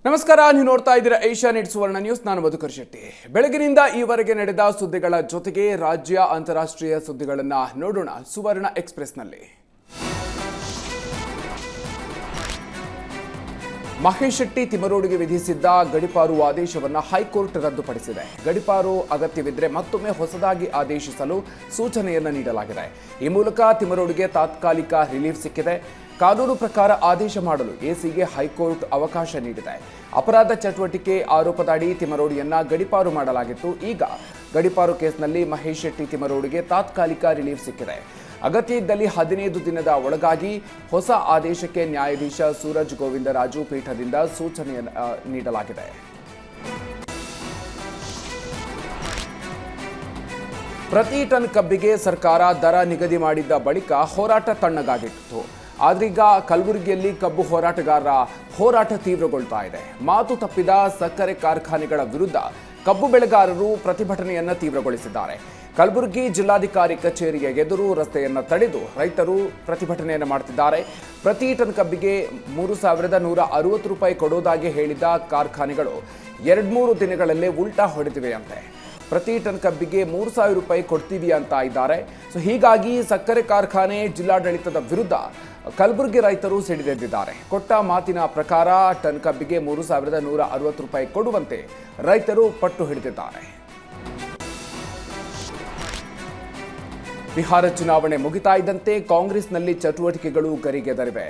ನಮಸ್ಕಾರ, ನೀವು ನೋಡ್ತಾ ಇದ್ದೀರಾ ಏಷ್ಯಾನೆಟ್ ಸುವರ್ಣ ನ್ಯೂಸ್. ನಾನು ಮಧುಕರ್ ಶೆಟ್ಟಿ. ಬೆಳಗಿನಿಂದ ಈವರೆಗೆ ನಡೆದ ಸುದ್ದಿಗಳ ಜೊತೆಗೆ ರಾಜ್ಯ ಅಂತಾರಾಷ್ಟ್ರೀಯ ಸುದ್ದಿಗಳನ್ನು ನೋಡೋಣ ಸುವರ್ಣ ಎಕ್ಸ್‌ಪ್ರೆಸ್‌ನಲ್ಲಿ. ಮಹೇಶ್ ಶೆಟ್ಟಿ ತಿಮರೋಡಿಗೆ ವಿಧಿಸಿದ್ದ ಗಡಿಪಾರು ಆದೇಶವನ್ನು ಹೈಕೋರ್ಟ್ ರದ್ದುಪಡಿಸಿದೆ. ಗಡಿಪಾರು ಅಗತ್ಯವಿದ್ದರೆ ಮತ್ತೊಮ್ಮೆ ಹೊಸದಾಗಿ ಆದೇಶಿಸಲು ಸೂಚನೆಯನ್ನು ನೀಡಲಾಗಿದೆ. ಈ ಮೂಲಕ ತಿಮರೋಡಿಗೆ ತಾತ್ಕಾಲಿಕ ರಿಲೀಫ್ ಸಿಕ್ಕಿದೆ. ಕಾನೂನು ಪ್ರಕಾರ ಆದೇಶ ಮಾಡಲು ಎಸಿಗೆ ಹೈಕೋರ್ಟ್ ಅವಕಾಶ ನೀಡಿದೆ. ಅಪರಾಧ ಚಟುವಟಿಕೆ ಆರೋಪದಡಿ ತಿಮರೋಡಿಯನ್ನ ಗಡಿಪಾರು ಮಾಡಲಾಗಿತ್ತು. ಈಗ ಗಡಿಪಾರು ಕೇಸ್ನಲ್ಲಿ ಮಹೇಶ್ ಶೆಟ್ಟಿ ತಿಮರೋಡಿಗೆ ತಾತ್ಕಾಲಿಕ ರಿಲೀಫ್ ಸಿಕ್ಕಿದೆ. ಅಗತ್ಯ ಇದ್ದಲ್ಲಿ 15 ದಿನದ ಒಳಗಾಗಿ ಹೊಸ ಆದೇಶಕ್ಕೆ ನ್ಯಾಯಾಧೀಶ ಸೂರಜ್ ಗೋವಿಂದರಾಜು ಪೀಠದಿಂದ ಸೂಚನೆಯನ್ನು ನೀಡಲಾಗಿದೆ. ಪ್ರತಿ ಟನ್ ಕಬ್ಬಿಗೆ ಸರ್ಕಾರ ದರ ನಿಗದಿ ಮಾಡಿದ್ದ ಬಳಿಕ ಹೋರಾಟ ತಣ್ಣಗಾಗಿತ್ತು. ಆದ್ರೀಗ ಕಲಬುರಗಿಯಲ್ಲಿ ಕಬ್ಬು ಹೋರಾಟಗಾರರ ಹೋರಾಟ ತೀವ್ರಗೊಳ್ತಾ ಇದೆ. ಮಾತು ತಪ್ಪಿದ ಸಕ್ಕರೆ ಕಾರ್ಖಾನೆಗಳ ವಿರುದ್ಧ ಕಬ್ಬು ಬೆಳೆಗಾರರು ಪ್ರತಿಭಟನೆಯನ್ನು ತೀವ್ರಗೊಳಿಸಿದ್ದಾರೆ. ಕಲಬುರಗಿ ಜಿಲ್ಲಾಧಿಕಾರಿ ಕಚೇರಿಯ ಎದುರು ರಸ್ತೆಯನ್ನು ತಡೆದು ರೈತರು ಪ್ರತಿಭಟನೆಯನ್ನು ಮಾಡುತ್ತಿದ್ದಾರೆ. ಪ್ರತಿ ಟನ್ ಕಬ್ಬಿಗೆ 3,160 ರೂಪಾಯಿ ಕೊಡೋದಾಗಿ ಹೇಳಿದ ಕಾರ್ಖಾನೆಗಳು 2-3 ದಿನಗಳಲ್ಲೇ ಉಲ್ಟಾ ಹೊಡೆದಿವೆಯಂತೆ. ಪ್ರತಿ ಟನ್ ಕಬ್ಬಿಗೆ 3,000 ರೂಪಾಯಿ ಕೊಡ್ತೀವಿ ಅಂತ ಇದ್ದಾರೆ. ಹೀಗಾಗಿ ಸಕ್ಕರೆ ಕಾರ್ಖಾನೆ ಜಿಲ್ಲಾಡಳಿತದ ವಿರುದ್ಧ ಕಲಬುರಗಿ ರೈತರು ಸಿಡಿದೆದ್ದಿದ್ದಾರೆ. ಕೊಟ್ಟ ಮಾತಿನ ಪ್ರಕಾರ ಟನ್ ಕಬ್ಬಿಗೆ 3,160 ರೂಪಾಯಿ ಕೊಡುವಂತೆ ರೈತರು ಪಟ್ಟು ಹಿಡಿದಿದ್ದಾರೆ. ಬಿಹಾರ ಚುನಾವಣೆ ಮುಗಿತಾ ಇದ್ದಂತೆ ಕಾಂಗ್ರೆಸ್ನಲ್ಲಿ ಚಟುವಟಿಕೆಗಳು ಗರಿಗೆದರಿವೆ.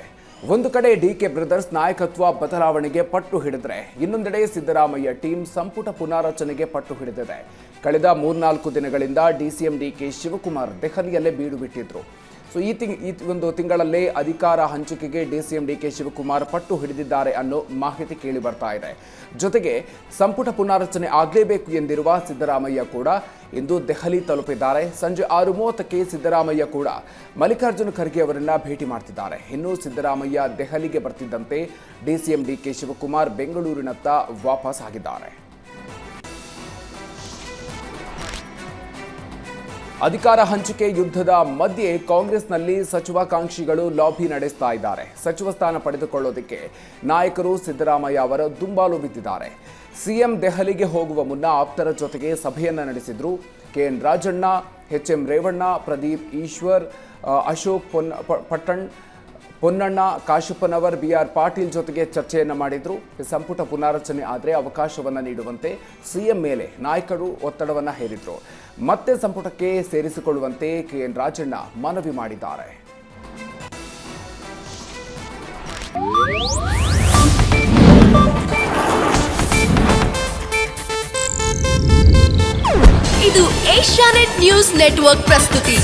ಒಂದು ಕಡೆ ಡಿಕೆ ಬ್ರದರ್ಸ್ ನಾಯಕತ್ವ ಬದಲಾವಣೆಗೆ ಪಟ್ಟು ಹಿಡಿದ್ರೆ, ಇನ್ನೊಂದೆಡೆ ಸಿದ್ದರಾಮಯ್ಯ ಟೀಮ್ ಸಂಪುಟ ಪುನಾರಚನೆಗೆ ಪಟ್ಟು ಹಿಡಿದಿದೆ. ಕಳೆದ 3-4 ದಿನಗಳಿಂದ ಡಿಸಿಎಂ ಡಿಕೆ ಶಿವಕುಮಾರ್ ದೆಹಲಿಯಲ್ಲೇ ಬೀಡು ಬಿಟ್ಟಿದ್ರು. ಈ ಒಂದು ತಿಂಗಳಲ್ಲೇ ಅಧಿಕಾರ ಹಂಚಿಕೆಗೆ ಡಿಸಿಎಂ ಡಿಕೆ ಶಿವಕುಮಾರ್ ಪಟ್ಟು ಹಿಡಿದಿದ್ದಾರೆ ಅನ್ನೋ ಮಾಹಿತಿ ಕೇಳಿ ಬರ್ತಾ ಇದೆ. ಜೊತೆಗೆ ಸಂಪುಟ ಪುನಾರಚನೆ ಆಗಲೇಬೇಕು ಎಂದಿರುವ ಸಿದ್ದರಾಮಯ್ಯ ಕೂಡ ಇಂದು ದೆಹಲಿ ತಲುಪಿದ್ದಾರೆ. ಸಂಜೆ 6:30ಕ್ಕೆ ಸಿದ್ದರಾಮಯ್ಯ ಕೂಡ ಮಲ್ಲಿಕಾರ್ಜುನ ಖರ್ಗೆ ಅವರನ್ನ ಭೇಟಿ ಮಾಡ್ತಿದ್ದಾರೆ. ಇನ್ನು ಸಿದ್ದರಾಮಯ್ಯ ದೆಹಲಿಗೆ ಬರ್ತಿದ್ದಂತೆ ಡಿಸಿಎಂ ಡಿಕೆ ಶಿವಕುಮಾರ್ ಬೆಂಗಳೂರಿನತ್ತ ವಾಪಸ್ ಆಗಿದ್ದಾರೆ. ಅಧಿಕಾರ ಹಂಚಿಕೆ ಯುದ್ಧದ ಮಧ್ಯೆ ಕಾಂಗ್ರೆಸ್ನಲ್ಲಿ ಸಚಿವಾಕಾಂಕ್ಷಿಗಳು ಲಾಬಿ ನಡೆಸ್ತಾ ಇದ್ದಾರೆ. ಸಚಿವ ಸ್ಥಾನ ಪಡೆದುಕೊಳ್ಳೋದಕ್ಕೆ ನಾಯಕರು ಸಿದ್ದರಾಮಯ್ಯ ಅವರ ದುಂಬಾಲು ಬಿದ್ದಿದ್ದಾರೆ. ಸಿಎಂ ದೆಹಲಿಗೆ ಹೋಗುವ ಮುನ್ನ ಆಪ್ತರ ಜೊತೆಗೆ ಸಭೆಯನ್ನ ನಡೆಸಿದ್ರು. KN Rajanna, HM Revanna, Pradeep Eshwar, Ashok Ponnanna, Kashappanavar, BR Patil ಜೊತೆಗೆ ಚರ್ಚೆಯನ್ನು ಮಾಡಿದ್ರು. ಸಂಪುಟ ಪುನಾರಚನೆ ಆದರೆ ಅವಕಾಶವನ್ನು ನೀಡುವಂತೆ ಸಿಎಂ ಮೇಲೆ ನಾಯಕರು ಒತ್ತಡವನ್ನು ಹೇರಿದ್ರು. ಮತ್ತೆ ಸಂಪುಟಕ್ಕೆ ಸೇರಿಸಿಕೊಳ್ಳುವಂತೆ ಕೆಎನ್ ರಾಜಣ್ಣ ಮನವಿ ಮಾಡಿದ್ದಾರೆ. ಇದು ಏಷ್ಯಾನೆಟ್ ನ್ಯೂಸ್ ನೆಟ್ವರ್ಕ್ ಪ್ರಸ್ತುತಿ.